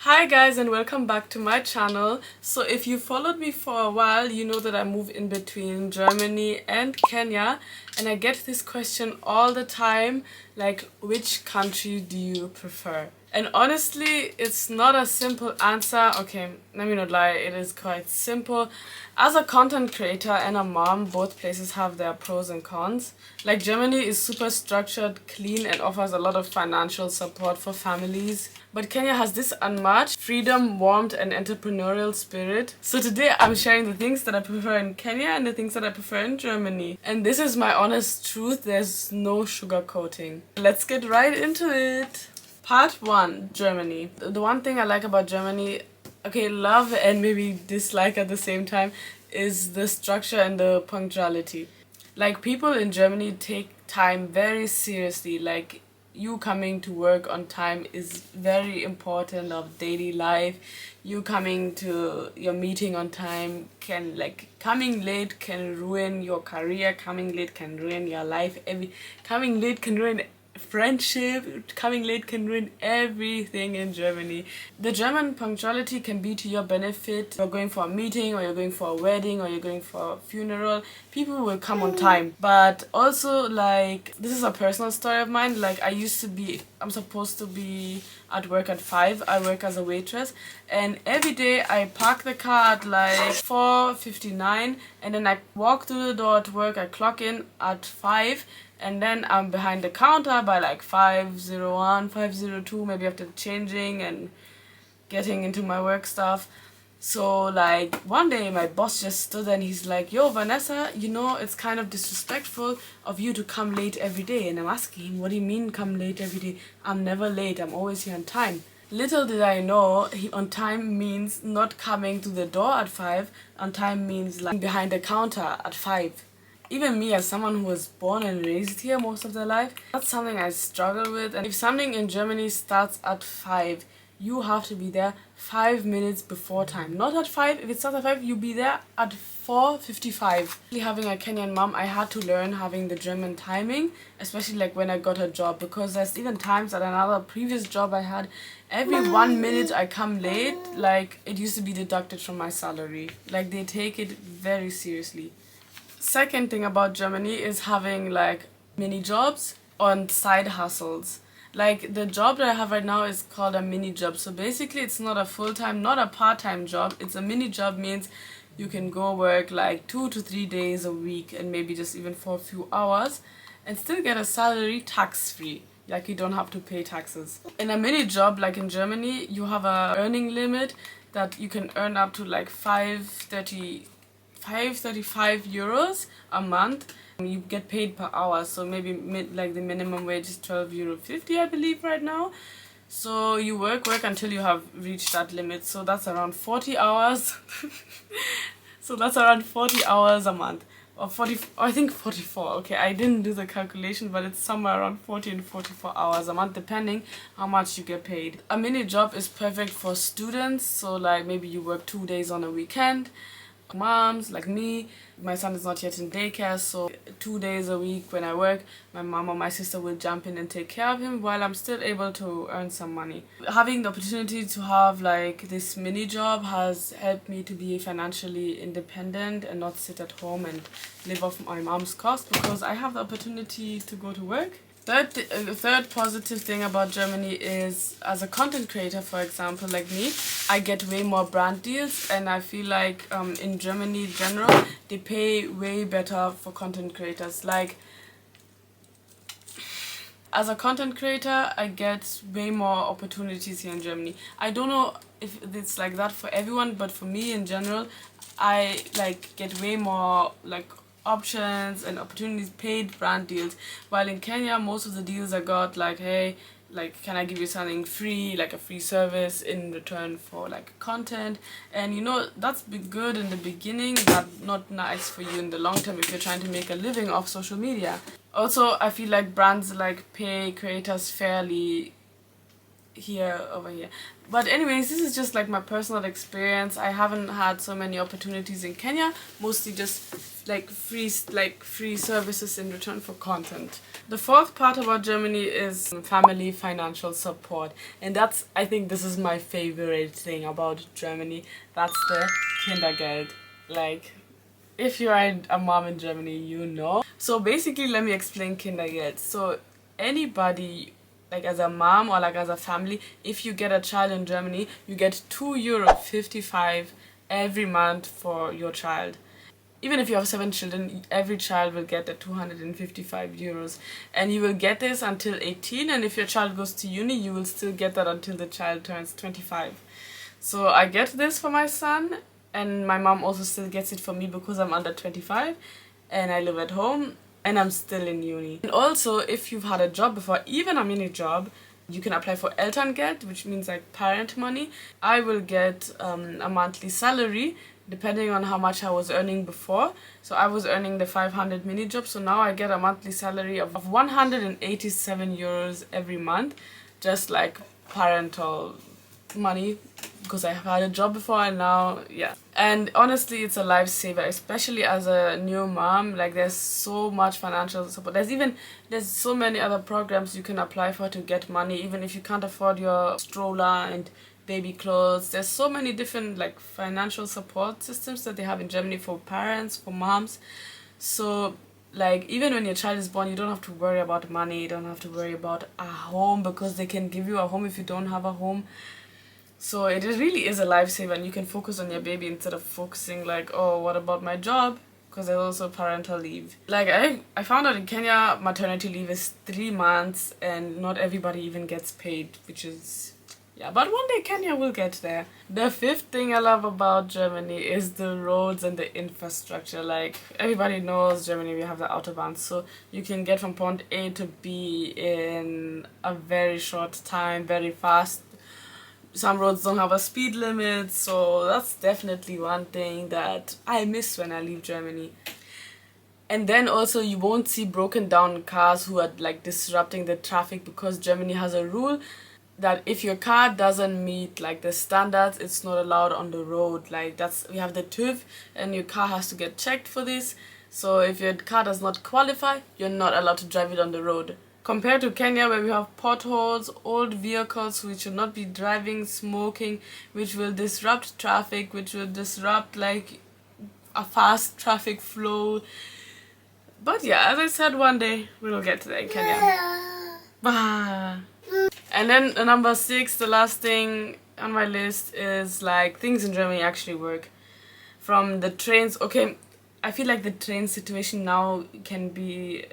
Hi guys, and welcome back to my channel. So if you followed me for a while, you know that I move in between Germany and Kenya, and I get this question all the time, like, which country do you prefer? And honestly, it's not a simple answer. Okay, let me not lie, it is quite simple. As a content creator and a mom, both places have their pros and cons. Like, Germany is super structured, clean, and offers a lot of financial support for families. But Kenya has this unmatched freedom, warmth, and entrepreneurial spirit. So today I'm sharing the things that I prefer in Kenya and the things that I prefer in Germany. And this is my honest truth, there's no sugarcoating. Let's get right into it. Part 1, Germany. The one thing I like about Germany, okay, love and maybe dislike at the same time, is the structure and the punctuality. Like, people in Germany take time very seriously. Like, you coming to work on time is very important of daily life. You coming to your meeting on time can, like, coming late can ruin your career, coming late can ruin your life, coming late can ruin friendship, coming late can ruin everything in Germany. The German punctuality can be to your benefit. You're going for a meeting, or you're going for a wedding, or you're going for a funeral, people will come on time. But also, like, this is a personal story of mine. Like, I'm supposed to be at work at 5. I work as a waitress, and every day I park the car at like 4:59, and then I walk through the door to work. I clock in at 5, and then I'm behind the counter by like 5:01, 5:02, maybe after changing and getting into my work stuff. So, like, one day my boss just stood and he's like, "Yo, Vanessa, you know, it's kind of disrespectful of you to come late every day." And I'm asking him, "What do you mean come late every day? I'm never late, I'm always here on time." Little did I know, on time means not coming to the door at 5. On time means, like, behind the counter at 5. Even me, as someone who was born and raised here most of their life, that's something I struggle with. And if something in Germany starts at 5, you have to be there 5 minutes before time. Not at 5. If it starts at 5, you be there at 4:55. Having a Kenyan mom, I had to learn having the German timing, especially like when I got a job, because there's even times at another previous job I had, every 1 minute I come late, like, it used to be deducted from my salary. Like, they take it very seriously. Second thing about Germany is having, like, mini jobs on side hustles. Like, the job that I have right now is called a mini job. So basically it's not a full-time, not a part-time job. It's a mini job, means you can go work like 2 to 3 days a week, and maybe just even for a few hours, and still get a salary tax-free. Like, you don't have to pay taxes. In a mini job, like in Germany, you have a earning limit that you can earn up to like 535 euros a month. You get paid per hour, so maybe like the minimum wage is 12.50 euro, I believe, right now. So you work until you have reached that limit, so that's around 40 hours. So that's around 40 hours a month, or 40, I think 44. Okay, I didn't do the calculation, but it's somewhere around 40 and 44 hours a month, depending how much you get paid. A mini job is perfect for students, so like maybe you work 2 days on a weekend. Moms like me, my son is not yet in daycare, so 2 days a week when I work, my mom or my sister will jump in and take care of him while I'm still able to earn some money. Having the opportunity to have like this mini job has helped me to be financially independent and not sit at home and live off my mom's cost, because I have the opportunity to go to work. Third positive thing about Germany is, as a content creator, for example, like me, I get way more brand deals, and I feel like in Germany in general, they pay way better for content creators. Like, as a content creator, I get way more opportunities here in Germany. I don't know if it's like that for everyone, but for me in general, I like get way more like options and opportunities, paid brand deals. While in Kenya, most of the deals I got, like, hey, like, can I give you something free, like a free service in return for like content. And you know, that's good in the beginning, but not nice for you in the long term if you're trying to make a living off social media. Also, I feel like brands like pay creators fairly over here. But anyways, this is just like my personal experience. I haven't had so many opportunities in Kenya, mostly just free services in return for content. The fourth part about Germany is family financial support, and that's, I think this is my favorite thing about Germany. That's the Kindergeld. Like, if you are a mom in Germany, you know. So basically, let me explain Kindergeld. So anybody, like as a mom or like as a family, if you get a child in Germany, you get €2.55 every month for your child. Even if you have 7 children, every child will get the €255, and you will get this until 18, and if your child goes to uni, you will still get that until the child turns 25. So I get this for my son, and my mom also still gets it for me because I'm under 25 and I live at home and I'm still in uni. And also, if you've had a job before, even a mini job, you can apply for Elterngeld, which means like parent money. I will get a monthly salary depending on how much I was earning before. So I was earning the 500 mini job, so now I get a monthly salary of €187 every month, just like parental money, because I have had a job before, and now, yeah. And honestly, it's a lifesaver, especially as a new mom. Like, there's so much financial support. There's so many other programs you can apply for to get money, even if you can't afford your stroller and baby clothes. There's so many different like financial support systems that they have in Germany for parents, for moms. So like, even when your child is born, you don't have to worry about money, you don't have to worry about a home, because they can give you a home if you don't have a home. So it really is a lifesaver, and you can focus on your baby instead of focusing like, oh, what about my job? Because there's also parental leave. Like, I found out in Kenya, maternity leave is 3 months, and not everybody even gets paid, which is, yeah, but one day Kenya will get there. The fifth thing I love about Germany is the roads and the infrastructure. Like, everybody knows Germany, we have the Autobahn, so you can get from point A to B in a very short time, very fast. Some roads don't have a speed limit, so that's definitely one thing that I miss when I leave Germany. And then also, you won't see broken down cars who are like disrupting the traffic, because Germany has a rule that if your car doesn't meet like the standards, it's not allowed on the road. Like, we have the TÜV, and your car has to get checked for this. So if your car does not qualify, you're not allowed to drive it on the road. Compared to Kenya, where we have potholes, old vehicles which should not be driving, smoking, which will disrupt traffic, which will disrupt like a fast traffic flow. But yeah, as I said, one day we'll get there in Kenya. Bah. And then number 6, the last thing on my list, is like things in Germany actually work. From the trains, okay, I feel like the train situation now can be,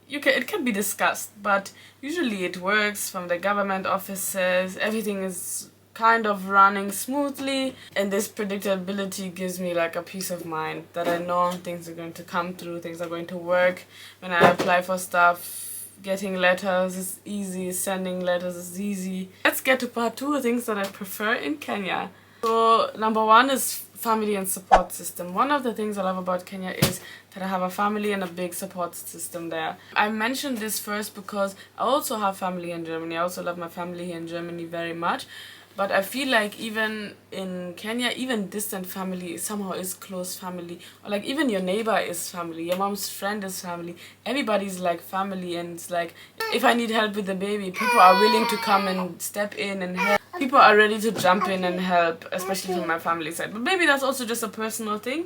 it can be discussed, but usually it works. From the government offices, everything is kind of running smoothly, and this predictability gives me like a peace of mind that I know things are going to come through, things are going to work. When I apply for stuff, getting letters is easy, sending letters is easy. Let's get to part 2, things that I prefer in Kenya. So number 1 is family and support system. One of the things I love about Kenya is that I have a family and a big support system there. I mentioned this first because I also have family in Germany. I also love my family here in Germany very much. But I feel like even in Kenya, even distant family somehow is close family. Or like, even your neighbor is family, your mom's friend is family. Everybody's like family, and it's like, if I need help with the baby, people are willing to come and step in and help. People are ready to jump in and help, especially from my family side. But maybe that's also just a personal thing.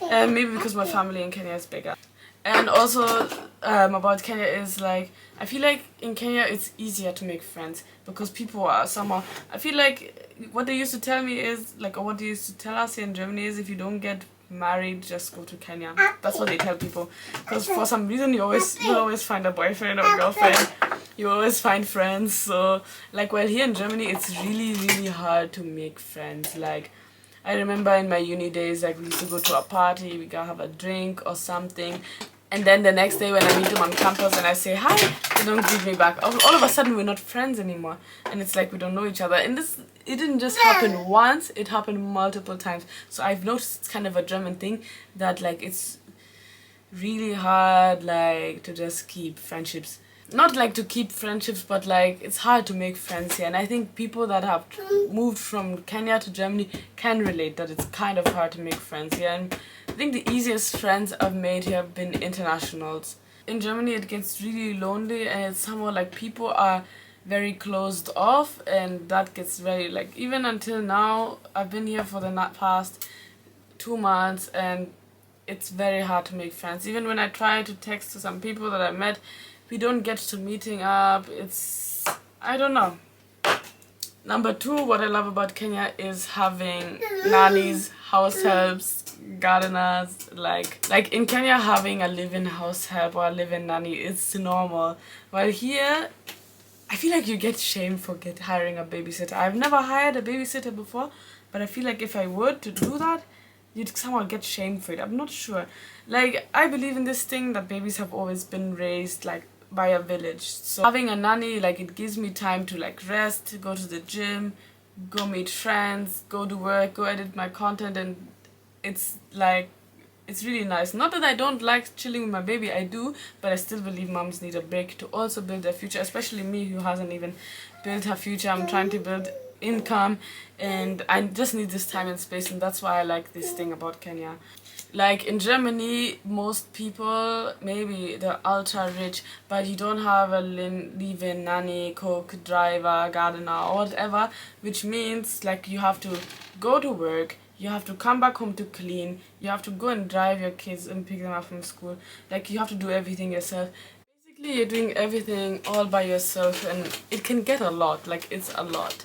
Maybe because my family in Kenya is bigger. And also about Kenya is like, I feel like in Kenya it's easier to make friends, because people are somehow, I feel like what they used to tell me is like, or what they used to tell us here in Germany is, if you don't get married, just go to Kenya. That's what they tell people, because for some reason you'll always find a boyfriend or girlfriend, you always find friends. So like, well, here in Germany it's really hard to make friends. Like, I remember in my uni days, like, we used to go to a party, we gotta have a drink or something, and then the next day when I meet them on campus and I say hi, they don't greet me back. All of a sudden we're not friends anymore, and it's like we don't know each other. And it didn't just happen once, it happened multiple times. So I've noticed it's kind of a German thing, that like, it's really hard like to just keep friendships. Not like to keep friendships, but like, it's hard to make friends here. And I think people that have moved from Kenya to Germany can relate that it's kind of hard to make friends here. And I think the easiest friends I've made here have been internationals. In Germany it gets really lonely, and it's somehow like people are very closed off, and that gets very like, even until now I've been here for the past 2 months, and it's very hard to make friends. Even when I try to text to some people that I met, we don't get to meeting up. It's, I don't know. Number two, what I love about Kenya is having nannies, house helps, gardeners. Like in Kenya, having a live-in house help or a live-in nanny is normal. While here, I feel like you get shamed for hiring a babysitter. I've never hired a babysitter before, but I feel like if I were to do that, you'd somehow get shamed for it. I'm not sure. Like, I believe in this thing that babies have always been raised like by a village. So having a nanny, like, it gives me time to like rest, go to the gym, go meet friends, go to work, go edit my content, and it's like, it's really nice. Not that I don't like chilling with my baby, I do, but I still believe moms need a break to also build their future, especially me who hasn't even built her future. I'm trying to build income, and I just need this time and space, and that's why I like this thing about Kenya. Like in Germany, most people, maybe they're ultra rich, but you don't have a live-in nanny, cook, driver, gardener, or whatever, which means like you have to go to work, you have to come back home to clean, you have to go and drive your kids and pick them up from school. Like, you have to do everything yourself. Basically, you're doing everything all by yourself, and it can get a lot. Like, it's a lot.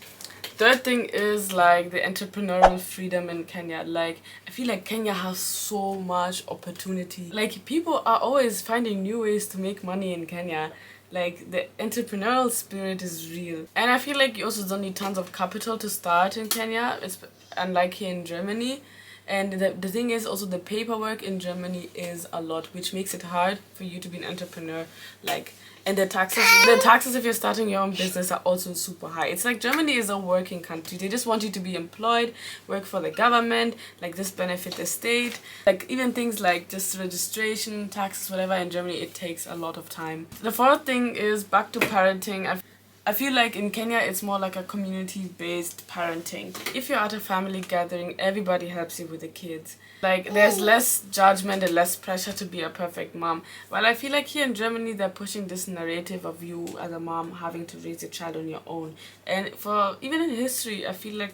Third thing is like the entrepreneurial freedom in Kenya. Like, I feel like Kenya has so much opportunity. Like, people are always finding new ways to make money in Kenya. Like, the entrepreneurial spirit is real. And I feel like you also don't need tons of capital to start in Kenya. It's unlike here in Germany. And the thing is also, the paperwork in Germany is a lot, which makes it hard for you to be an entrepreneur. Like, and the taxes if you're starting your own business are also super high. It's like Germany is a working country. They just want you to be employed, work for the government, like this benefit the state. Like, even things like just registration, taxes, whatever, in Germany it takes a lot of time. The fourth thing is back to parenting. I feel like in Kenya it's more like a community-based parenting. If you're at a family gathering, everybody helps you with the kids. Like, there's less judgment and less pressure to be a perfect mom. While I feel like here in Germany they're pushing this narrative of you as a mom having to raise your child on your own. And for even in history, I feel like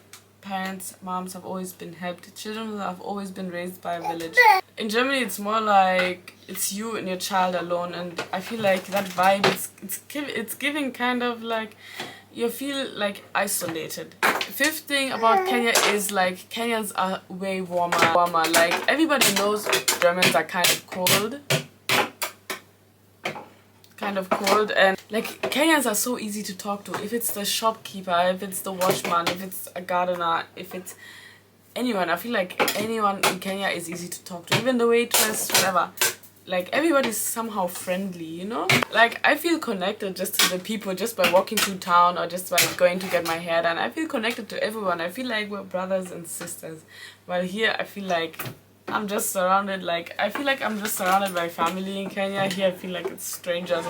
moms have always been helped. Children have always been raised by a village. In Germany, it's more like it's you and your child alone, and I feel like that vibe, it's giving kind of like, you feel like isolated. Fifth thing about Kenya is like Kenyans are way warmer. Like, everybody knows Germans are kind of cold, and like Kenyans are so easy to talk to. If it's the shopkeeper, if it's the watchman, if it's a gardener, if it's anyone, I feel like anyone in Kenya is easy to talk to. Even the waitress, whatever. Like, everybody's somehow friendly, you know? Like, I feel connected just to the people just by walking through town or just by going to get my hair done. I feel connected to everyone. I feel like we're brothers and sisters. While here, I feel like I'm just surrounded, like, I feel like I'm just surrounded by family in Kenya. Here, I feel like it's strangers,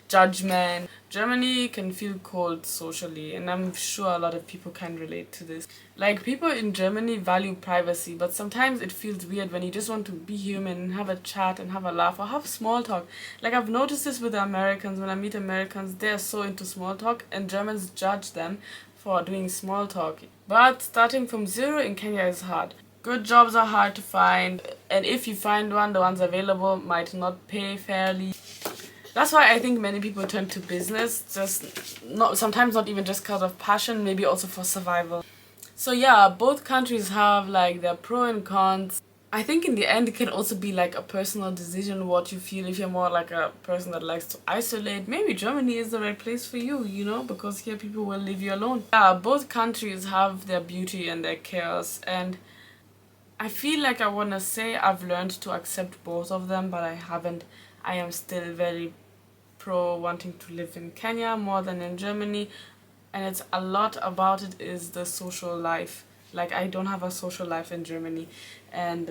judgment. Germany can feel cold socially, and I'm sure a lot of people can relate to this. Like, people in Germany value privacy, but sometimes it feels weird when you just want to be human and have a chat and have a laugh or have small talk. Like, I've noticed this with the Americans. When I meet Americans, they're so into small talk, and Germans judge them for doing small talk. But starting from zero in Kenya is hard. Good jobs are hard to find, and if you find one, the ones available might not pay fairly. That's why I think many people turn to business, sometimes not even just because of passion, maybe also for survival. So yeah, both countries have like their pro and cons. I think in the end it can also be like a personal decision what you feel. If you're more like a person that likes to isolate, maybe Germany is the right place for you, you know, because here people will leave you alone. Yeah, both countries have their beauty and their chaos, and I feel like I want to say I've learned to accept both of them, but I haven't. I am still very pro wanting to live in Kenya more than in Germany, and it's a lot about it is the social life. Like, I don't have a social life in Germany, and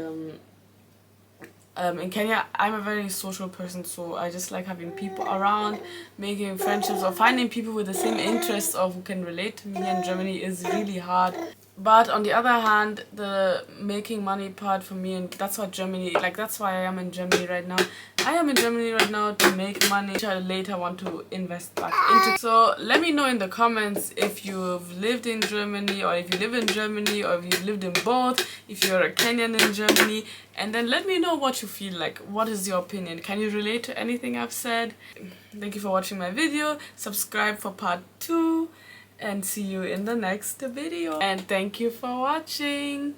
in Kenya I'm a very social person, so I just like having people around, making friendships or finding people with the same interests or who can relate to me. In Germany is really hard. But on the other hand, the making money part for me, and that's what Germany, like that's why I am in Germany right now. I am in Germany right now to make money, which I later want to invest back into. So let me know in the comments if you've lived in Germany, or if you live in Germany, or if you've lived in both, if you're a Kenyan in Germany, and then let me know what you feel like. What is your opinion? Can you relate to anything I've said? Thank you for watching my video. Subscribe for part 2. And see you in the next video. And thank you for watching.